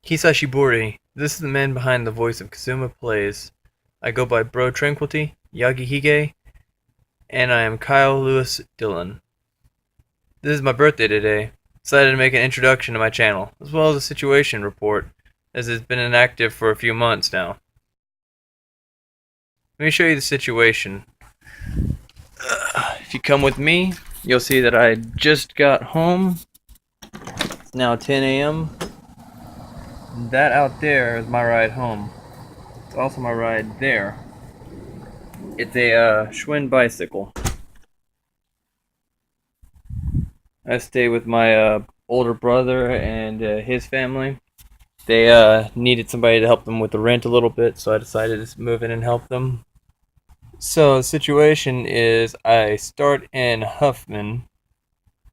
Hisashiburi. This is the man behind the voice of Kazuma Plays. I go by Bro Tranquility, Yagi Hige, and I am Kyle Lewis Dillon. This is my birthday today. Decided to make an introduction to my channel, as well as a situation report, as it's been inactive for a few months now. Let me show you the situation. If you come with me, you'll see that I just got home. It's now 10 a.m. That out there is my ride home. It's also my ride there. It's a Schwinn bicycle. I stay with my older brother and his family. They needed somebody to help them with the rent a little bit, so I decided to move in and help them. So the situation is I start in Huffman.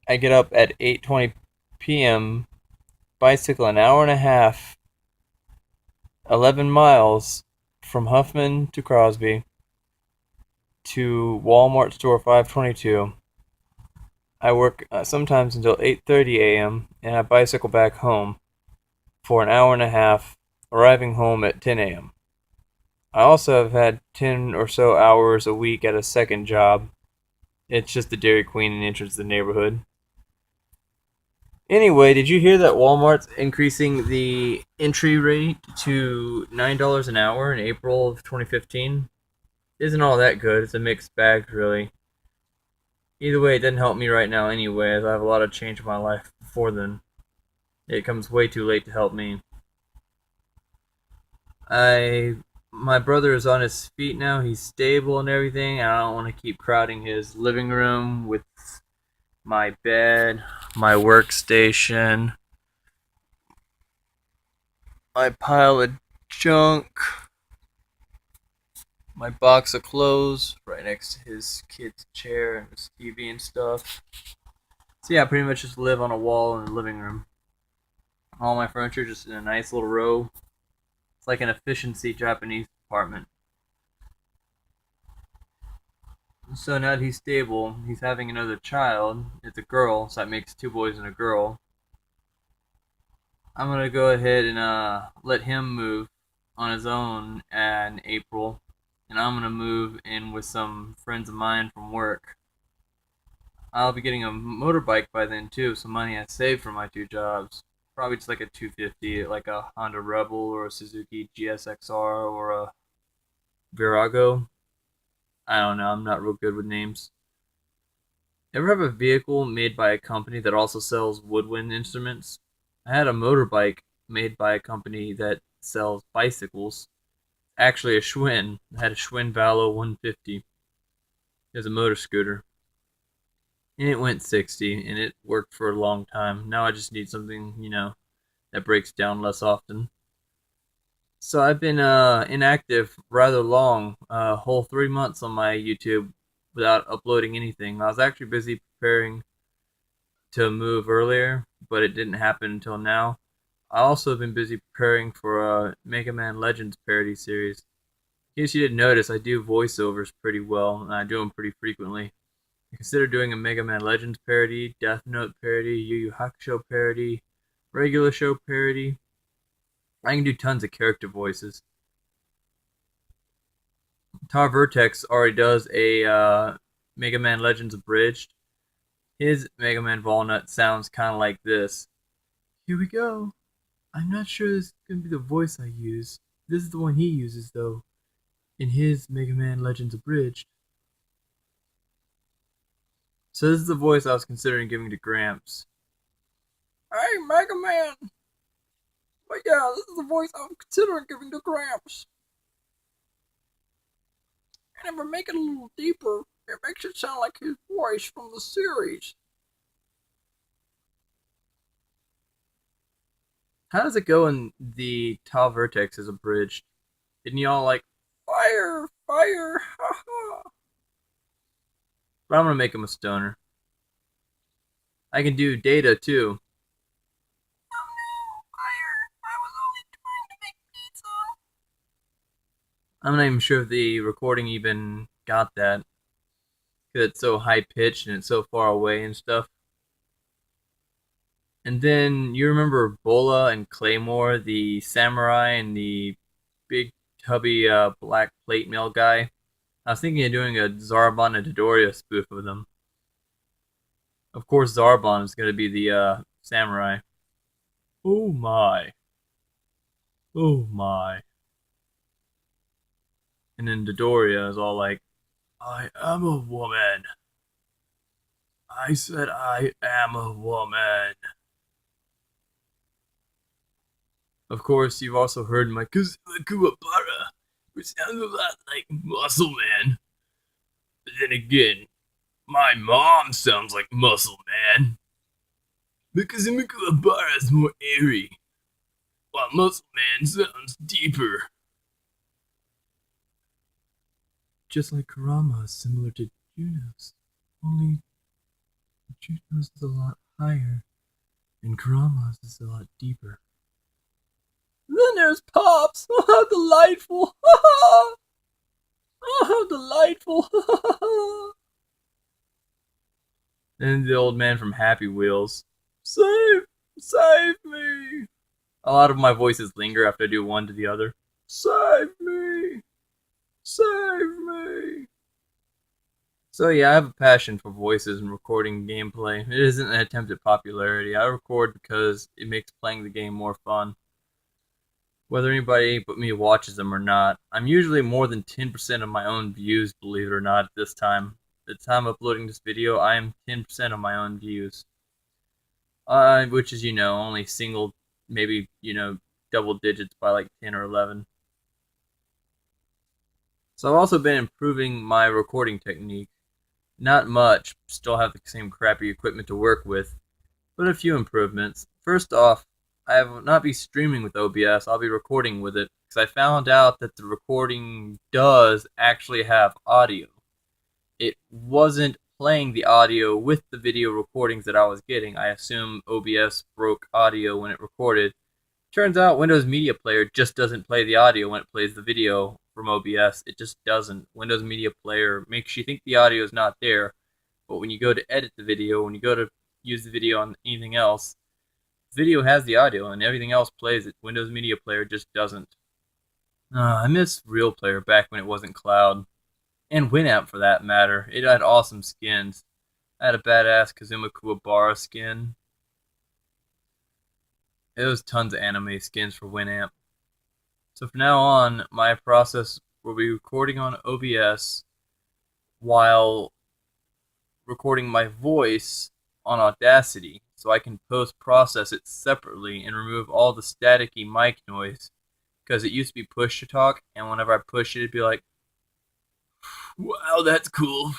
I get up at 8:20 p.m., bicycle an hour and a half, 11 miles from Huffman to Crosby to Walmart store 522. I work sometimes until 8:30 a.m. and I bicycle back home for an hour and a half, arriving home at 10 a.m. I also have had 10 or so hours a week at a second job. It's just the Dairy Queen in the entrance of the neighborhood. Anyway, did you hear that Walmart's increasing the entry rate to $9 an hour in April of 2015? Isn't all that good. It's a mixed bag, really. Either way, it didn't help me right now anyway, as I have a lot of change in my life before then. It comes way too late to help me. My brother is on his feet now. He's stable and everything. And I don't want to keep crowding his living room with my bed, my workstation, my pile of junk, my box of clothes right next to his kid's chair and his TV and stuff. So yeah, I pretty much just live on a wall in the living room. All my furniture just in a nice little row. It's like an efficiency Japanese apartment. So now that he's stable, he's having another child. It's a girl, so that makes two boys and a girl. I'm gonna go ahead and let him move on his own in April, and I'm gonna move in with some friends of mine from work. I'll be getting a motorbike by then too, some money I saved from my two jobs. Probably just like a 250, like a Honda Rebel or a Suzuki GSXR or a Virago. I don't know, I'm not real good with names. Ever have a vehicle made by a company that also sells woodwind instruments? I had a motorbike made by a company that sells bicycles. Actually, a Schwinn. I had a Schwinn Valo 150. It was a motor scooter. And it went 60, and it worked for a long time. Now I just need something, that breaks down less often. So I've been inactive rather long, a whole 3 months on my YouTube without uploading anything. I was actually busy preparing to move earlier, but it didn't happen until now. I also have been busy preparing for a Mega Man Legends parody series. In case you didn't notice, I do voiceovers pretty well, and I do them pretty frequently. I consider doing a Mega Man Legends parody, Death Note parody, Yu Yu Hakusho parody, regular show parody. I can do tons of character voices. Tar Vertex already does a Mega Man Legends abridged. His Mega Man Walnut sounds kind of like this. Here we go. I'm not sure this is going to be the voice I use. This is the one he uses, though, in his Mega Man Legends abridged. So this is the voice I was considering giving to Gramps. Hey, Mega Man! But yeah, this is the voice I'm considering giving to Gramps. And if I make it a little deeper, it makes it sound like his voice from the series. How does it go in the Tau Vertex as abridged? Didn't y'all like fire, fire, ha ha? But I'm gonna make him a stoner. I can do data too. Fire! I was only trying to make pizza. I'm not even sure if the recording even got that. Because it's so high pitched and it's so far away and stuff. And then you remember Bola and Claymore, the samurai and the big tubby black plate mail guy? I was thinking of doing a Zarbon and Dodoria spoof of them. Of course, Zarbon is going to be the samurai. Oh my. Oh my. And then Dodoria is all like, I am a woman. I said I am a woman. Of course, you've also heard my Kazuma Kuwabara, which sounds a lot like Muscle Man. But then again, my mom sounds like Muscle Man. But Kazuma Kuwabara is more airy, while Muscle Man sounds deeper. Just like Kurama is similar to Juno's, only Juno's is a lot higher, and Kurama's is a lot deeper. Then there's Pops. Oh, how delightful! Oh, how delightful! And the old man from Happy Wheels. Save! Save me! A lot of my voices linger after I do one to the other. Save me! Save me! So yeah, I have a passion for voices and recording gameplay. It isn't an attempt at popularity. I record because it makes playing the game more fun. Whether anybody but me watches them or not. I'm usually more than 10% of my own views, believe it or not, at this time. At the time of uploading this video, I am 10% of my own views. Which is, only single, maybe, double digits by like 10 or 11. So I've also been improving my recording technique. Not much, still have the same crappy equipment to work with, but a few improvements. First off, I will not be streaming with OBS, I'll be recording with it, because I found out that the recording does actually have audio. It wasn't playing the audio with the video recordings that I was getting. I assume OBS broke audio when it recorded. Turns out Windows Media Player just doesn't play the audio when it plays the video from OBS. It just doesn't. Windows Media Player makes you think the audio is not there, but when you go to edit the video, when you go to use the video on anything else, the video has the audio and everything else plays it. Windows Media Player just doesn't. I miss Real Player back when it wasn't cloud. And Winamp for that matter. It had awesome skins. I had a badass Kazuma Kuwabara skin. It was tons of anime skins for Winamp. So from now on, my process will be recording on OBS while recording my voice on Audacity, so I can post-process it separately and remove all the staticky mic noise. Because it used to be push to talk, and whenever I push it, it'd be like, wow, that's cool.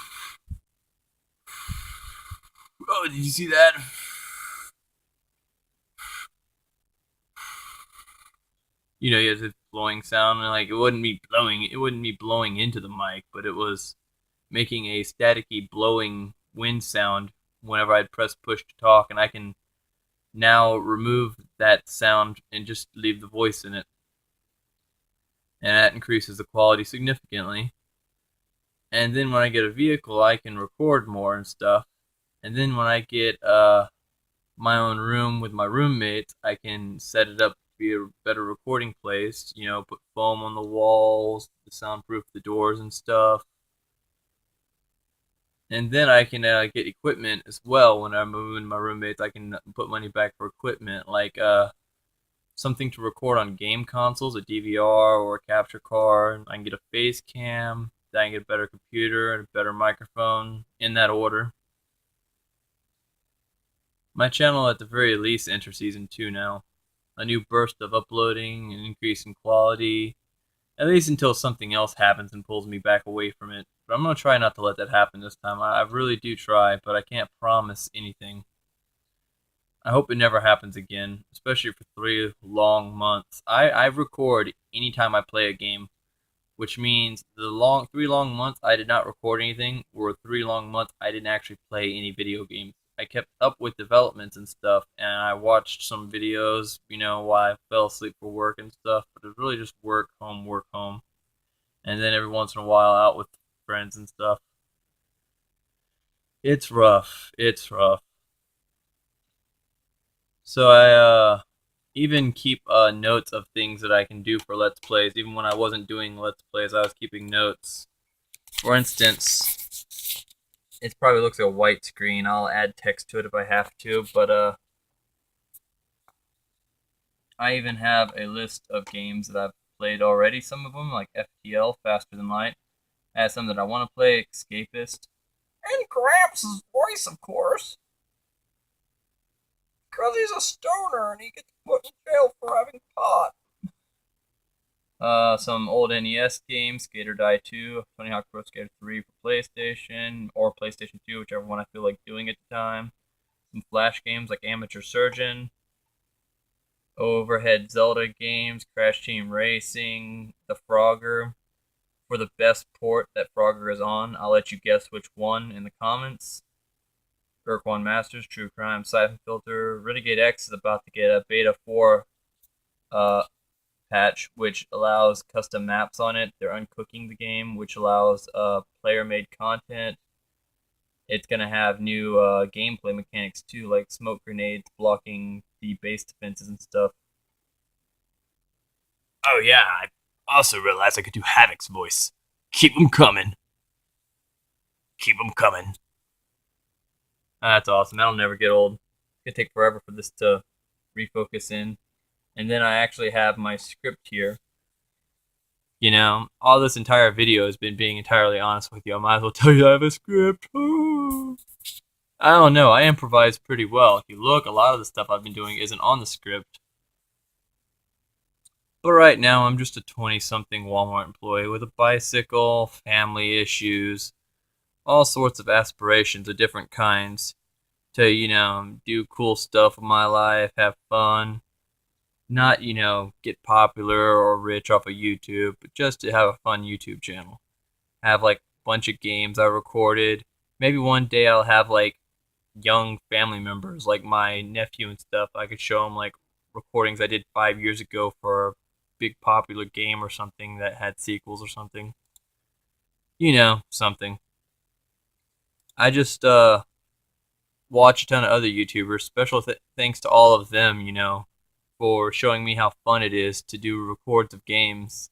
Oh, did you see that? You had this blowing sound, and like it wouldn't be blowing into the mic, but it was making a staticky blowing wind sound whenever I'd press push to talk, and I can now remove that sound and just leave the voice in it. And that increases the quality significantly. And then when I get a vehicle, I can record more and stuff. And then when I get my own room with my roommates, I can set it up to be a better recording place. Put foam on the walls, to soundproof the doors and stuff. And then I can get equipment as well. When I'm moving my roommates, I can put money back for equipment, like something to record on game consoles, a DVR or a capture card. I can get a face cam. Then I can get a better computer and a better microphone, in that order. My channel at the very least enters season 2 now. A new burst of uploading, an increase in quality, at least until something else happens and pulls me back away from it. But I'm going to try not to let that happen this time. I really do try, but I can't promise anything. I hope it never happens again, especially for 3 long months. I record anytime I play a game, which means the 3 long months I did not record anything, or 3 long months I didn't actually play any video games. I kept up with developments and stuff, and I watched some videos, while I fell asleep for work and stuff, but it was really just work, home. And then every once in a while out with friends and stuff. It's rough. It's rough. So I even keep notes of things that I can do for Let's Plays. Even when I wasn't doing Let's Plays, I was keeping notes. For instance, it probably looks like a white screen. I'll add text to it if I have to, but I even have a list of games that I've played already. Some of them, like FTL, Faster Than Light. I have some that I want to play, Escapist. And Gramps' voice, of course. Because he's a stoner and he gets put in jail for having pot. Some old NES games, Skater Die 2, Tony Hawk Pro Skater 3 for PlayStation, or PlayStation 2, whichever one I feel like doing at the time. Some Flash games like Amateur Surgeon, Overhead Zelda games, Crash Team Racing, The Frogger. For the best port that Frogger is on, I'll let you guess which one in the comments. Kirk One Masters, True Crime, Siphon Filter. Renegade X is about to get a Beta 4 uh, patch, which allows custom maps on it. They're uncooking the game, which allows player-made content. It's going to have new gameplay mechanics too, like smoke grenades blocking the base defenses and stuff. Oh yeah, I also realized I could do Havoc's voice. Keep 'em coming. Keep 'em coming. That's awesome. That'll never get old. It's going to take forever for this to refocus in. And then I actually have my script here. You know, all this entire video has been being entirely honest with you. I might as well tell you I have a script. I don't know. I improvise pretty well. If you look, a lot of the stuff I've been doing isn't on the script. But right now, I'm just a 20-something Walmart employee with a bicycle, family issues, all sorts of aspirations of different kinds to, do cool stuff with my life, have fun, not, get popular or rich off of YouTube, but just to have a fun YouTube channel. Have like a bunch of games I recorded. Maybe one day I'll have like young family members, like my nephew and stuff. I could show them like recordings I did 5 years ago for a big popular game or something that had sequels or something. Something. I just watch a ton of other YouTubers. Special thanks to all of them, for showing me how fun it is to do records of games.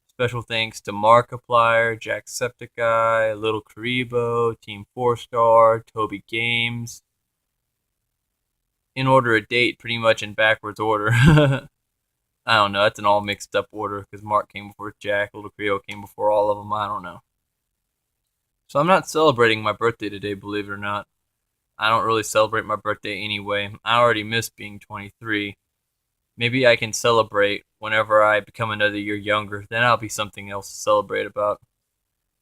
Special thanks to Markiplier, Jacksepticeye, Little Karibo, Team 4 Star, Toby Games. In order of date, pretty much in backwards order. I don't know, that's an all mixed up order because Mark came before Jack, Little Karibo came before all of them. I don't know. So I'm not celebrating my birthday today, believe it or not. I don't really celebrate my birthday anyway. I already miss being 23. Maybe I can celebrate whenever I become another year younger. Then I'll be something else to celebrate about.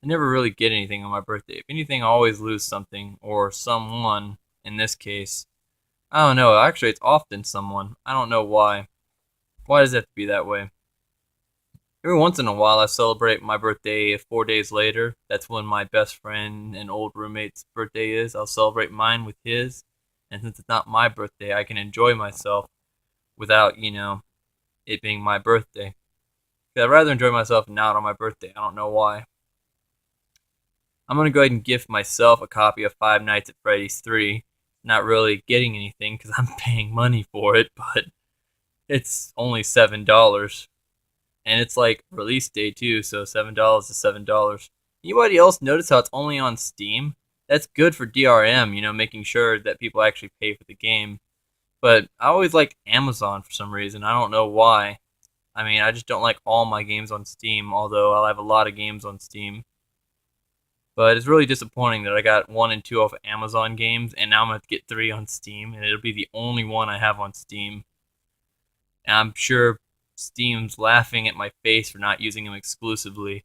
I never really get anything on my birthday. If anything, I always lose something or someone. In this case, I don't know. Actually, it's often someone. I don't know why. Why does it have to be that way? Every once in a while, I celebrate my birthday 4 days later. That's when my best friend and old roommate's birthday is. I'll celebrate mine with his. And since it's not my birthday, I can enjoy myself without, it being my birthday. I'd rather enjoy myself not on my birthday. I don't know why. I'm going to go ahead and gift myself a copy of Five Nights at Freddy's 3. Not really getting anything because I'm paying money for it, but it's only $7. And it's like release day too, so $7 is $7. Anybody else notice how it's only on Steam? That's good for DRM, making sure that people actually pay for the game. But I always like Amazon for some reason. I don't know why. I mean, I just don't like all my games on Steam, although I'll have a lot of games on Steam. But it's really disappointing that I got 1 and 2 off of Amazon games, and now I'm going to have to get 3 on Steam, and it'll be the only one I have on Steam. And I'm sure Steam's laughing at my face for not using them exclusively.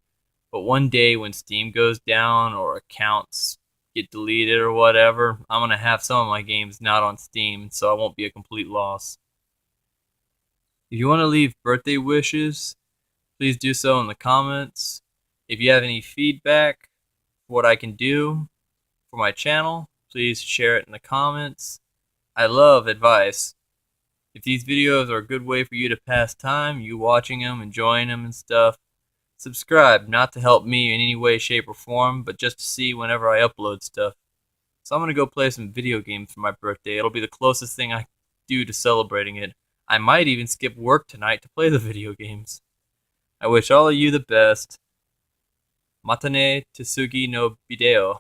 But one day when Steam goes down or accounts get deleted or whatever, I'm going to have some of my games not on Steam, so I won't be a complete loss. If you want to leave birthday wishes, please do so in the comments. If you have any feedback for what I can do for my channel, please share it in the comments. I love advice. If these videos are a good way for you to pass time, you watching them, enjoying them and stuff, subscribe, not to help me in any way, shape, or form, but just to see whenever I upload stuff. So I'm going to go play some video games for my birthday. It'll be the closest thing do to celebrating it. I might even skip work tonight to play the video games. I wish all of you the best. Matane Tsugi no Bideo.